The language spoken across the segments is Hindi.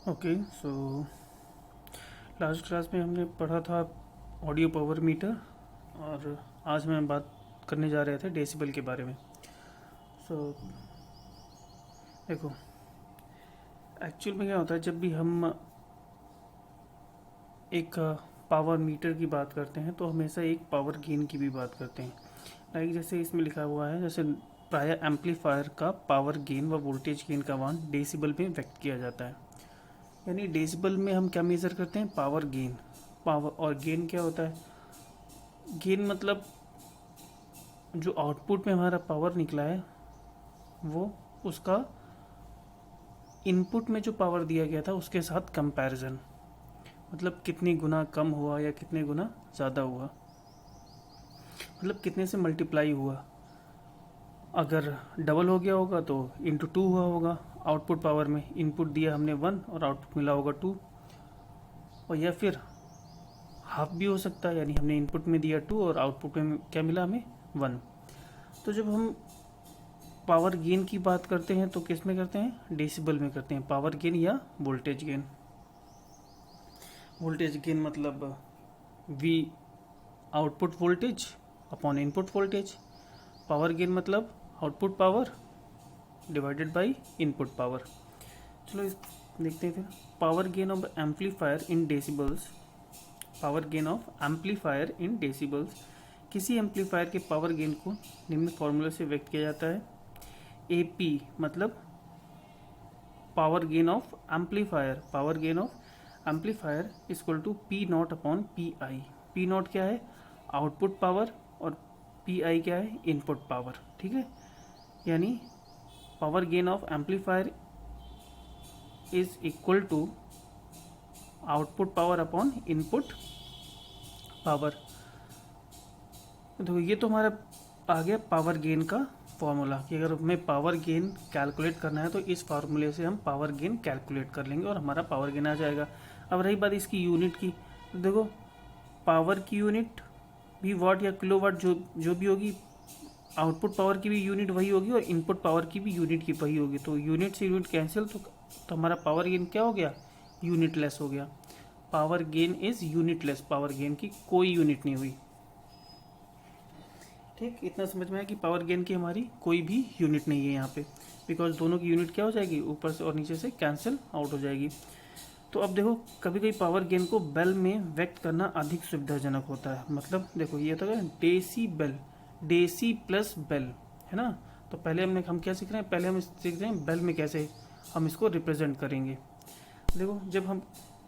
ओके सो लास्ट क्लास में हमने पढ़ा था ऑडियो पावर मीटर और आज मैं बात करने जा रहे थे डेसिबल के बारे में। सो देखो, एक्चुअल में क्या होता है जब भी हम एक पावर मीटर की बात करते हैं तो हमेशा एक पावर गेन की भी बात करते हैं। लाइक जैसे इसमें लिखा हुआ है, जैसे प्राय एम्पलीफायर का पावर गेन व वोल्टेज गेन का मान डेसिबल में व्यक्त किया जाता है। यानी डेसिबल में हम क्या मेज़र करते हैं? Power gain. पावर और गेन क्या होता है? गेन मतलब जो आउटपुट में हमारा पावर निकला है वो उसका इनपुट में जो पावर दिया गया था उसके साथ कंपैरिजन, मतलब कितनी गुना कम हुआ या कितने गुना ज़्यादा हुआ, मतलब कितने से मल्टीप्लाई हुआ। अगर डबल हो गया होगा तो इंटू टू हुआ होगा आउटपुट पावर में। इनपुट दिया हमने 1 और आउटपुट मिला होगा 2। और या फिर हाफ भी हो सकता है, यानी हमने इनपुट में दिया 2 और आउटपुट में क्या मिला हमें? 1। तो जब हम पावर गेन की बात करते हैं तो किस में करते हैं? डेसिबल में करते हैं। पावर गेन या वोल्टेज गेन। वोल्टेज गेन मतलब V output voltage upon input voltage. Power gain मतलब output power divided by input power. चलो देखते हैं फिर। Power gain of amplifier in decibels. Power gain of amplifier in decibels, किसी एम्पलीफायर के पावर गेन को निम्न फॉर्मूले से व्यक्त किया जाता है। ए पी मतलब power gain of amplifier. Power gain of amplifier equal to P naught upon P I. P naught क्या है? आउटपुट पावर, और पी आई क्या है? Input power. ठीक है, यानी power gain of amplifier is equal to output power upon input power. तो ये तो हमारा आ गया पावर गेन का फॉर्मूला कि अगर हमें पावर गेन कैलकुलेट करना है तो इस फार्मूले से हम पावर गेन कैलकुलेट कर लेंगे और हमारा पावर गेन आ जाएगा। अब रही बात इसकी यूनिट की, तो देखो पावर की यूनिट भी वाट या किलोवाट जो भी होगी, आउटपुट पावर की भी यूनिट वही होगी और इनपुट पावर की भी यूनिट की वही होगी। तो यूनिट से यूनिट कैंसिल, तो हमारा पावर गेन क्या हो गया? यूनिटलेस हो गया। Power gain is unitless. Power gain की कोई यूनिट नहीं हुई। ठीक, इतना समझ में आया कि पावर गेन की हमारी कोई भी यूनिट नहीं है यहाँ पे, बिकॉज दोनों की यूनिट क्या हो जाएगी? ऊपर से और नीचे से कैंसिल आउट हो जाएगी। तो अब देखो, कभी कभी पावर गेन को बेल में व्यक्त करना अधिक सुविधाजनक होता है। मतलब देखो ये तो deci bel, deci plus bel है ना। तो पहले हम क्या सीख रहे हैं? पहले हम सीख रहे हैं बेल में कैसे हम इसको रिप्रेजेंट करेंगे। देखो जब हम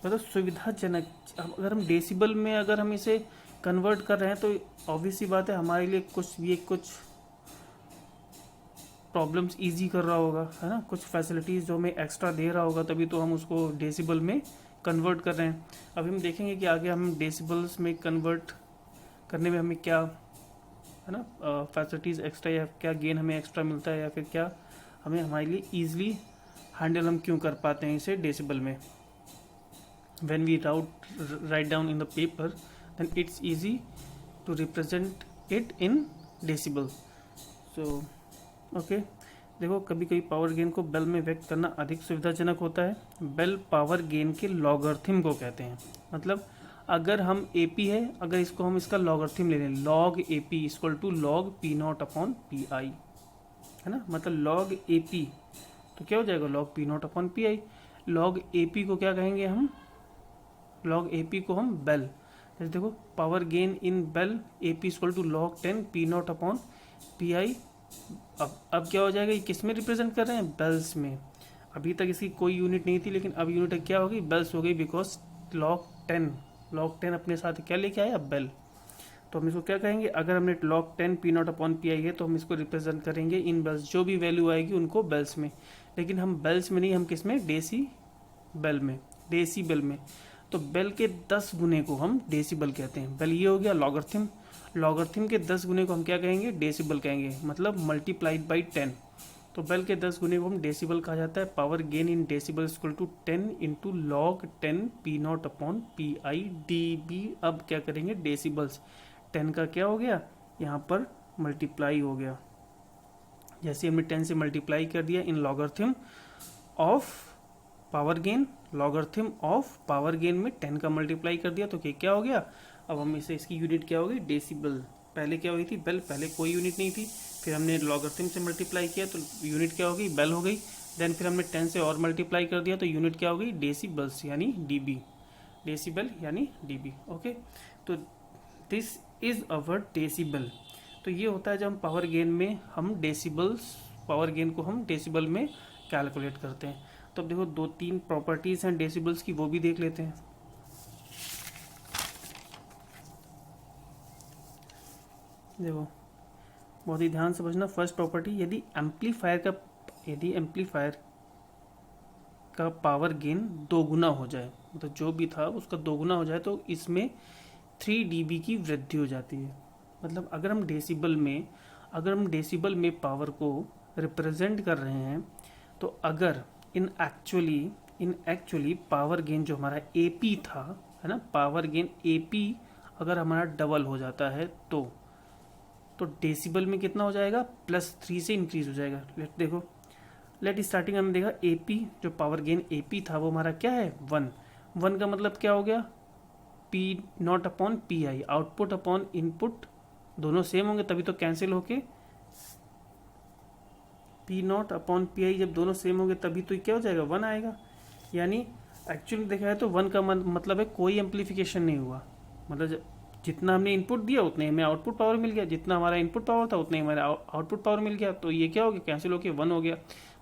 मतलब सुविधाजनक, अगर हम डेसिबल में अगर हम इसे कन्वर्ट कर रहे हैं तो ऑब्वियस सी बात है हमारे लिए कुछ प्रॉब्लम्स इजी कर रहा होगा, है ना। कुछ फैसिलिटीज़ जो हमें एक्स्ट्रा दे रहा होगा, तभी तो हम उसको डेसिबल में कन्वर्ट कर रहे हैं। अभी हम देखेंगे कि आगे हम डेसिबल्स में कन्वर्ट करने में हमें क्या, है ना, फैसिलिटीज़ एक्स्ट्रा या क्या गेन हमें एक्स्ट्रा मिलता है, या फिर क्या हमें हमारे लिए ईजिली हैंडल हम क्यों कर पाते हैं इसे डेसिबल में। when we write down in the paper, then it's easy to represent it in decibel. So okay, देखो कभी कभी पावर गेन को बेल में व्यक्त करना अधिक सुविधाजनक होता है। बेल पावर गेन के लॉगरिथम को कहते हैं। मतलब अगर हम AP है, अगर इसको हम इसका लॉगरिथम ले लें, log AP equal to log P naught upon P I, है ना। मतलब लॉग AP तो क्या हो जाएगा? Log P naught upon P I. Log AP को क्या कहेंगे हम? लॉग AP को हम बेल। जैसे देखो power gain in bel AP equal to log 10 P naught upon P I. अब क्या हो जाएगा? ये किस में रिप्रेजेंट कर रहे हैं? बेल्स में। अभी तक इसकी कोई यूनिट नहीं थी, लेकिन अब यूनिट क्या होगी? बेल्स हो गई, बिकॉज लॉग 10 अपने साथ क्या लेके आया? बेल। तो हम इसको क्या कहेंगे? अगर हमने log 10 P naught upon P I है तो हम इसको रिप्रेजेंट करेंगे इन बेल्स। जो भी वैल्यू आएगी उनको बेल्स में, लेकिन हम बेल्स में नहीं, हम किस में? डेसी बेल में, डेसी बेल में। तो बेल के 10 गुने को हम डेसिबल कहते हैं। बेल ये हो गया लॉगरिथम। लॉगरिथम के 10 गुने को हम क्या कहेंगे? डेसिबल कहेंगे, मतलब मल्टीप्लाइड बाई 10। तो बेल के 10 गुने को हम डेसिबल कहा जाता है। Power gain in decibel equal to 10 into log 10 P naught upon P I D B. अब क्या करेंगे? डेसिबल्स 10 का क्या हो गया? यहाँ पर मल्टीप्लाई हो गया। जैसे हमने 10 से मल्टीप्लाई कर दिया in logarithm of power gain logarithm of power gain में 10 का मल्टीप्लाई कर दिया तो क्या हो गया, अब हम इसे इसकी यूनिट क्या होगी, डेसिबल। पहले क्या हुई थी, बेल, पहले कोई यूनिट नहीं थी, फिर हमने लॉगरिथम से मल्टीप्लाई किया तो यूनिट क्या हो गई, बेल हो गई। देन फिर हमने 10 से और मल्टीप्लाई कर दिया तो यूनिट क्या हो गई, डेसिबल्स यानी डीबी, डेसिबल यानी डीबी। ओके, तो दिस इज अवर डेसिबल। तो ये होता है जब हम पावर गेन में हम डेसिबल्स, पावर गेन को हम डेसिबल में कैलकुलेट करते हैं। तो अब देखो 2-3 प्रॉपर्टीज हैं डेसिबल्स की, वो भी देख लेते हैं। देखो बहुत ही ध्यान से समझना। फर्स्ट प्रॉपर्टी, यदि एम्पलीफायर का पावर गेन दोगुना हो जाए, मतलब जो भी था उसका दोगुना हो जाए, तो इसमें 3 dB की वृद्धि हो जाती है। मतलब अगर हम डेसिबल में पावर को रिप्रेजेंट कर रहे हैं, तो अगर इन एक्चुअली पावर गेन जो हमारा AP था, है ना, पावर गेन AP अगर हमारा डबल हो जाता है तो डेसिबल में कितना हो जाएगा, +3 से इंक्रीज हो जाएगा। लेट स्टार्टिंग हमने देखा AP, जो पावर गेन AP था वो हमारा क्या है, 1 का मतलब क्या हो गया, P0 upon PI, output upon input दोनों सेम होंगे तभी तो कैंसिल होके P0 अपॉन PI, जब दोनों सेम होंगे तभी तो क्या हो जाएगा, 1 आएगा। यानी एक्चुअली देखा है तो 1 का मतलब है कोई एम्पलीफिकेशन नहीं हुआ, मतलब जितना हमने इनपुट दिया उतने हमें आउटपुट पावर मिल गया, जितना हमारा इनपुट पावर था उतने हमारा आउटपुट पावर मिल गया। तो ये क्या हो गया, कैंसिल होकर 1 हो गया।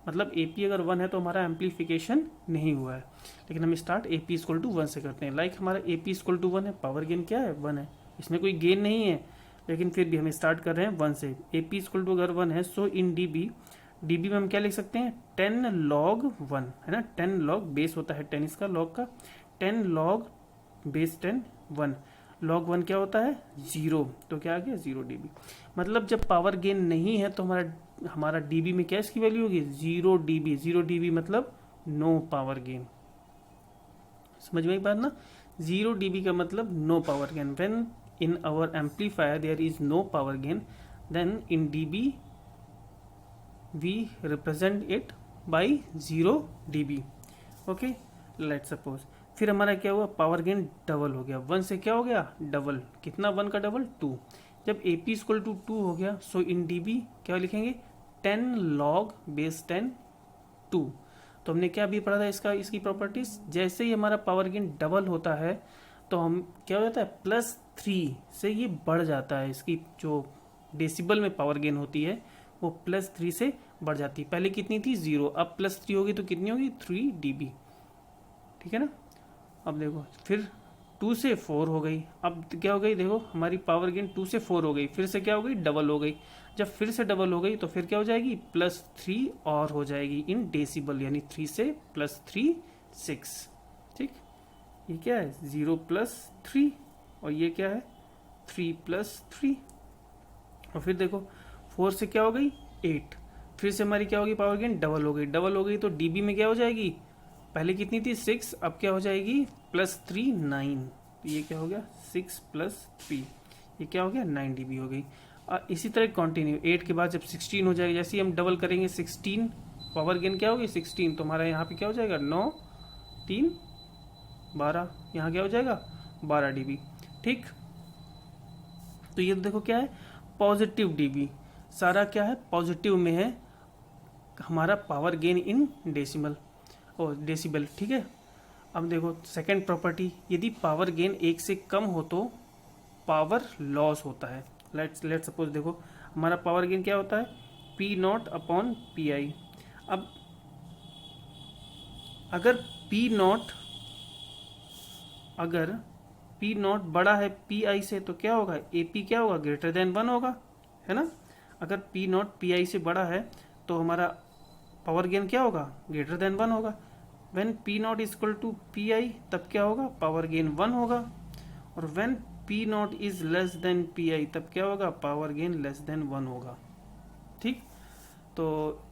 मतलब AP अगर 1 है तो हमारा एम्पलीफिकेशन नहीं हुआ है। लेकिन हम स्टार्ट AP इक्वल टू 1 से करते हैं। लाइक हमारा AP इक्वल टू 1 है, पावर गेन क्या है, 1 है, इसमें कोई गेन नहीं है, लेकिन फिर भी हम स्टार्ट कर रहे हैं 1 से। AP इक्वल टू अगर 1 है, सो इन DB में हम क्या लिख सकते हैं, 10 log 1, है ना, 10 log बेस होता है 10 इसका लॉग का, 10 log बेस 10 1, log 1 क्या होता है, 0, तो क्या आ गया 0 dB। मतलब जब पावर गेन नहीं है तो हमारा dB में क्या इसकी वैल्यू होगी, 0 dB। 0 dB मतलब नो पावर गेन। समझ में एक बात ना, 0 dB का मतलब no power gain. When in our amplifier there is no power gain, then in dB we represent it by 0 dB। Okay, let suppose फिर हमारा क्या हुआ, पावर गेन डबल हो गया, 1 से क्या हो गया, डबल, कितना 1 का डबल 2। जब AP इक्वल टू 2 हो गया, सो इन DB क्या लिखेंगे, 10 log बेस 10 2। तो हमने क्या अभी पढ़ा था इसकी प्रॉपर्टीज, जैसे ही हमारा पावर गेन डबल होता है तो हम क्या हो जाता है, +3 से ये बढ़ जाता है। इसकी जो डेसिबल में पावर गेन होती है वो +3 से बढ़ जाती है। पहले कितनी थी, 0, अब +3 होगी तो कितनी होगी, 3 dB। ठीक है ना। अब देखो फिर 2 से 4 हो गई, अब क्या हो गई, देखो हमारी पावर गेन 2 से 4 हो गई, फिर से क्या हो गई, डबल हो गई। जब फिर से डबल हो गई तो फिर क्या हो जाएगी, +3 और हो जाएगी इन डेसिबल, यानी 3 से +3 6। ठीक, ये क्या है, 0 + 3 और ये क्या है, 3 + 3। और फिर देखो 4 से क्या हो गई, 8, फिर से हमारी क्या होगी, पावर गेन डबल हो गई तो DB में क्या हो जाएगी, पहले कितनी थी 6, अब क्या हो जाएगी +3 9। तो ये क्या हो गया, 6 + 3, ये क्या हो गया 9 dB हो गई। इसी तरह कंटिन्यू, 8 के बाद जब 16 हो जाएगी, जैसे ही हम डबल करेंगे 16, पावर गेन क्या होगी 16, तो हमारा यहाँ पे क्या हो जाएगा 9 3 12, यहाँ क्या हो जाएगा 12 dB। ठीक, तो ये देखो क्या है, पॉजिटिव DB, सारा क्या है पॉजिटिव में है हमारा पावर गेन इन डेसिबल। ठीक है। अब देखो सेकंड प्रॉपर्टी, यदि पावर गेन 1 से कम हो तो पावर लॉस होता है। लेट सपोज देखो हमारा पावर गेन क्या होता है, P0 अपॉन PI। अब अगर P0 बड़ा है PI से तो क्या होगा, AP क्या होगा, ग्रेटर देन 1 होगा, है ना। अगर P0 PI से बड़ा है तो हमारा पावर गेन क्या होगा, ग्रेटर देन 1 होगा। When P0 equal to PI तब क्या होगा, पावर गेन 1 होगा। और when P0 is less than PI तब क्या होगा, पावर गेन लेस देन 1 होगा। ठीक, तो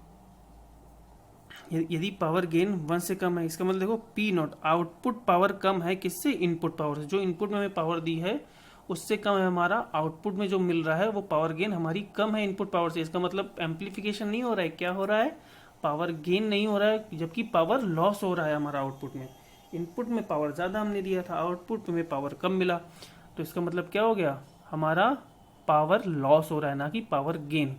यदि पावर गेन 1 से कम है, इसका मतलब देखो P0 आउटपुट पावर कम है किससे, इनपुट पावर से। जो इनपुट में हमें पावर दी है उससे कम है हमारा आउटपुट में जो मिल रहा है, वो पावर गेन हमारी कम है इनपुट पावर से। इसका मतलब एम्पलीफिकेशन नहीं हो रहा है, क्या हो रहा है, पावर गेन नहीं हो रहा है, जबकि पावर लॉस हो रहा है हमारा आउटपुट में। इनपुट में पावर ज़्यादा हमने दिया था, आउटपुट में पावर कम मिला, तो इसका मतलब क्या हो गया, हमारा पावर लॉस हो रहा है, ना कि पावर गेन।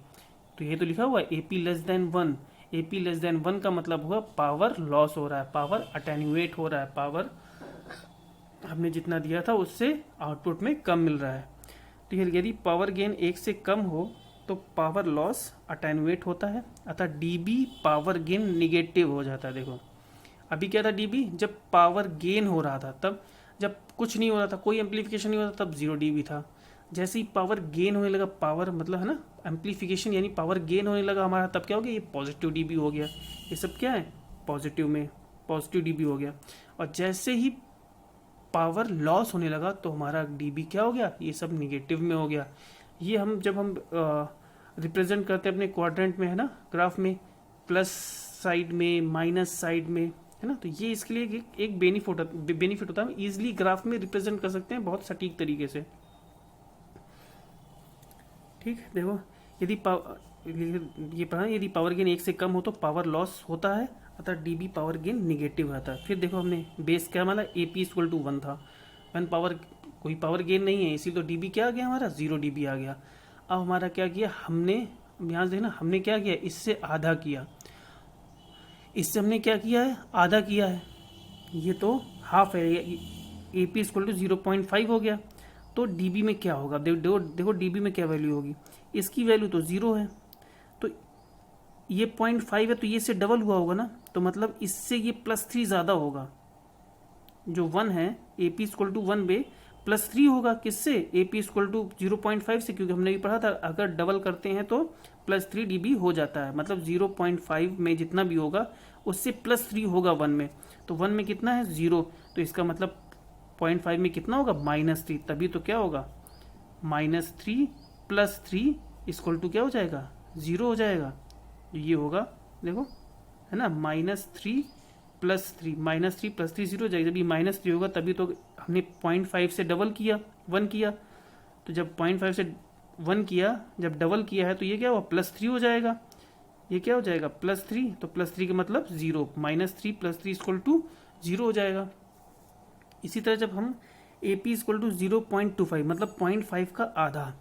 तो ये तो लिखा हुआ है AP less than 1। AP less than 1 का मतलब हुआ पावर लॉस हो रहा है, पावर अटेन्यूएट हो रहा है, पावर हमने जितना दिया था उससे आउटपुट में कम मिल रहा है। तो यदि पावर गेन 1 से कम हो तो पावर लॉस अटेन्यूएट होता है, अतः dB पावर गेन निगेटिव हो जाता है। देखो अभी क्या था dB, जब पावर गेन हो रहा था तब, जब कुछ नहीं हो रहा था, कोई एम्पलीफिकेशन नहीं हो रहा था, तब 0 dB था। जैसे ही पावर गेन होने लगा, पावर मतलब है ना एम्पलीफिकेशन, यानी पावर गेन होने लगा हमारा, तब क्या हो गया, ये पॉजिटिव dB हो गया। ये सब क्या है, पॉजिटिव में पॉजिटिव dB हो गया। और जैसे ही पावर लॉस होने लगा तो हमारा dB क्या हो गया, ये सब निगेटिव में हो गया। ये हम जब हम रिप्रेजेंट करते हैं अपने क्वाड्रेंट में, है ना, ग्राफ में, प्लस साइड में, माइनस साइड में, है ना, तो ये इसके लिए एक बेनिफिट होता है, हम ईजिली ग्राफ में रिप्रेजेंट कर सकते हैं बहुत सटीक तरीके से। ठीक है, देखो ये पढ़ा, यदि पावर गेन 1 से कम हो तो पावर लॉस होता है, अतः dB पावर गेन निगेटिव आता है। फिर देखो हमने बेस क्या माना, AP इक्वल टू 1 था, वन पावर, कोई पावर गेन नहीं है, इसीलिए तो dB क्या आ गया हमारा, 0 dB आ गया। अब हमारा क्या किया हमने, यहाँ से देखना हमने क्या किया, इससे आधा किया, इससे हमने क्या किया है, आधा किया है, ये तो हाफ है, AP इक्वल टू 0.5 हो गया। तो dB में क्या होगा, देखो dB में क्या वैल्यू होगी, इसकी वैल्यू तो 0 है, तो ये 0.5 है, तो ये इससे डबल हुआ होगा ना, तो मतलब इससे ये +3 ज़्यादा होगा। जो 1 है AP इक्वल टू 1 पे +3 होगा, किससे, AP इक्वल टू 0.5 से, क्योंकि हमने भी पढ़ा था अगर डबल करते हैं तो +3 dB हो जाता है, मतलब 0.5 में जितना भी होगा उससे +3 होगा 1 में, तो 1 में कितना है, 0, तो इसका मतलब 0.5 में कितना होगा, -3, तभी तो क्या होगा, -3 + 3 इक्वल टू क्या हो जाएगा, 0 हो जाएगा। ये होगा, देखो है ना, -3 + 3, -3 + 3 0 हो जाएगा। जब ये -3 होगा तभी तो हमने 0.5 से डबल किया, 1 किया, तो जब 0.5 से 1 किया, जब डबल किया है तो ये क्या हुआ, +3 हो जाएगा। ये क्या हो जाएगा, +3, तो +3 का मतलब 0, -3 + 3 इक्वल टू 0 हो जाएगा। इसी तरह जब हम AP इक्वल टू 0.25 मतलब 0.5 का आधा,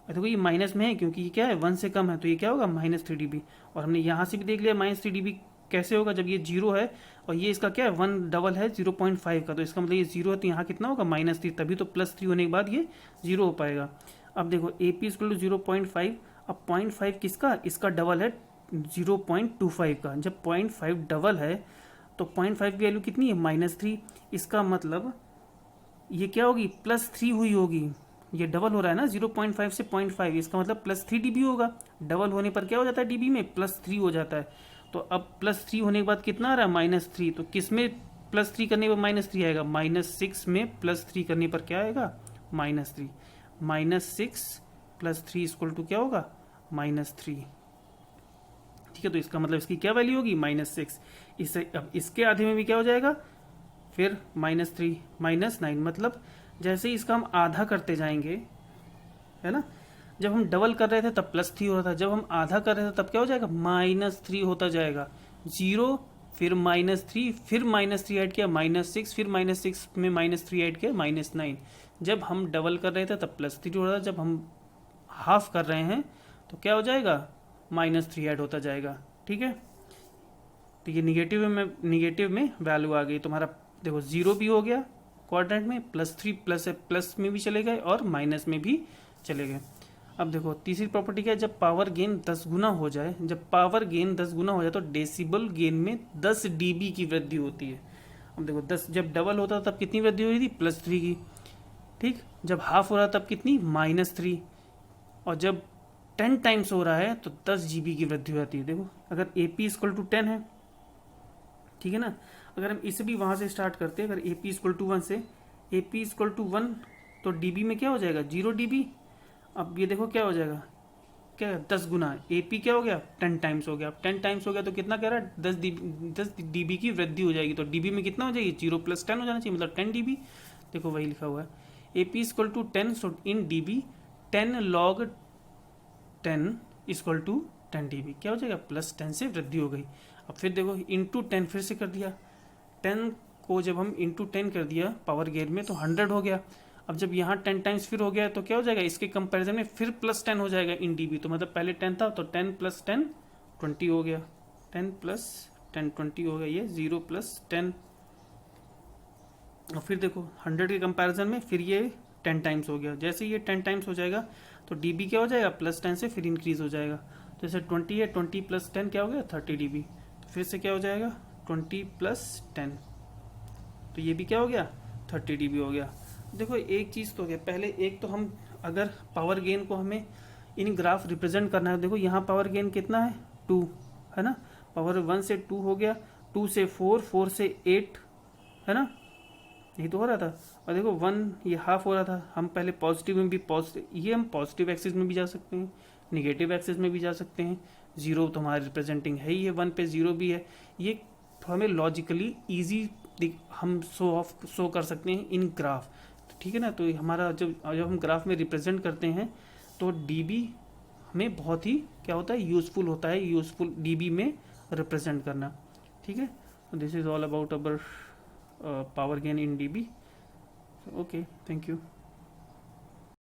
देखो ये माइनस में है क्योंकि ये क्या है, 1 से कम है, तो ये क्या होगा, -3 dB। और हमने यहाँ से भी देख लिया -3 dB कैसे होगा, जब ये 0 है और ये इसका क्या है, 1 डबल है 0.5 का, तो इसका मतलब ये 0 है, तो यहाँ कितना होगा, -3, तभी तो +3 होने के बाद ये 0 हो पाएगा। अब देखो AP इक्वल टू 0.5, अब 0.5 किसका, इसका डबल है 0.25 का, जब 0.5 डबल है तो 0.5 की वैल्यू कितनी है, -3, इसका मतलब ये क्या होगी, +3 हुई होगी, ये डबल हो रहा है ना 0.5 से 0.5, इसका मतलब +3 dB होगा। डबल होने पर क्या हो जाता है dB में, +3 हो जाता है। तो अब +3 होने के बाद कितना आ रहा है, -3, तो किस में +3 करने पर -3 आएगा, -6 में +3 करने पर क्या आएगा, -3, -6 + 3 इक्वल टू क्या होगा, -3। ठीक है, तो इसका मतलब इसकी क्या वैल्यू होगी, -6। इससे अब इसके आधे में भी क्या हो जाएगा, फिर -3 -9, मतलब जैसे ही इसका हम आधा करते जाएंगे, है ना, जब हम डबल कर रहे थे तब +3 हो रहा था, जब हम आधा कर रहे थे तब क्या हो जाएगा, -3 होता जाएगा, 0, फिर -3, फिर -3 ऐड किया, -6, फिर -6 में -3 ऐड किया, -9। जब हम डबल कर रहे थे तब +3 हो रहा था, जब हम हाफ कर रहे हैं तो क्या हो जाएगा, -3 ऐड होता जाएगा। ठीक है, तो ये निगेटिव में वैल्यू आ गई तुम्हारा। देखो 0 भी हो गया क्वाड्रेंट में, +3 प्लस में भी चले गए और माइनस में भी चले गए। अब देखो तीसरी प्रॉपर्टी क्या है, जब पावर गेन 10 गुना हो जाए, जब पावर गेन 10 गुना हो जाए तो डेसिबल गेन में 10 dB की वृद्धि होती है। अब देखो 10 जब डबल होता तब कितनी वृद्धि हो रही थी, +3 की। ठीक, जब हाफ हो रहा तब कितनी, -3, और जब 10 टाइम्स हो रहा है तो 10 dB की वृद्धि हो जाती है। देखो अगर AP इक्वल टू 10 है, ठीक है ना, अगर हम इसे भी वहां से स्टार्ट करते हैं, अगर AP इक्वल टू 1 से, AP इक्वल टू 1 तो dB में क्या हो जाएगा, 0 dB। अब ये देखो क्या हो जाएगा, क्या 10 गुना, AP क्या हो गया, 10 टाइम्स हो गया। अब 10 टाइम्स हो गया तो कितना कह रहा है, 10 dB की वृद्धि हो जाएगी, तो dB में कितना हो जाएगी, 0 + 10 हो जाना चाहिए, मतलब 10 dB। देखो वही लिखा हुआ है, AP equal to 10, so in dB 10 log 10 equal to 10 dB क्या हो जाएगा, प्लस 10 से वृद्धि हो गई। अब फिर देखो इंटू 10 फिर से कर दिया, 10 को जब हम इंटू 10 कर दिया पावर गेन में तो 100 हो गया। अब जब यहाँ 10 टाइम्स फिर हो गया तो क्या हो जाएगा, इसके कंपैरिजन में फिर प्लस 10 हो जाएगा इन dB। तो मतलब पहले 10 था तो 10 प्लस 10 20 हो गया, 10 प्लस 10 20 हो गया, ये 0 प्लस 10। और फिर देखो 100 के कंपैरिजन में फिर ये 10 टाइम्स हो गया। जैसे ये 10 टाइम्स हो जाएगा तो dB क्या हो जाएगा, प्लस 10 से फिर इंक्रीज हो जाएगा। तो जैसे 20 है, 20 प्लस 10 क्या हो गया, 30 dB। तो फिर से क्या हो जाएगा 20 प्लस 10, तो ये भी क्या हो गया 30 dB हो गया। देखो एक चीज़ तो हो गया, पहले एक तो हम अगर पावर गेन को हमें इन ग्राफ रिप्रेजेंट करना है, देखो यहाँ पावर गेन कितना है 2 है ना, पावर 1 से 2 हो गया, 2 से 4, 4 से 8 है ना, यही तो हो रहा था। और देखो 1 ये हाफ हो रहा था, हम पहले पॉजिटिव में भी ये हम पॉजिटिव एक्सिस में भी जा सकते हैं, निगेटिव एक्सिस में भी जा सकते हैं। 0 तो हमारा रिप्रेजेंटिंग है ही है, 1 पे 0 भी है। ये तो हमें लॉजिकली ईजी हम शो कर सकते हैं इन ग्राफ, तो ठीक है ना। तो हमारा जब हम ग्राफ में रिप्रेजेंट करते हैं तो dB हमें बहुत ही क्या होता है, यूजफुल होता है, यूजफुल dB में रिप्रेजेंट करना, ठीक है। This is all about our power gain in dB. Okay, thank you.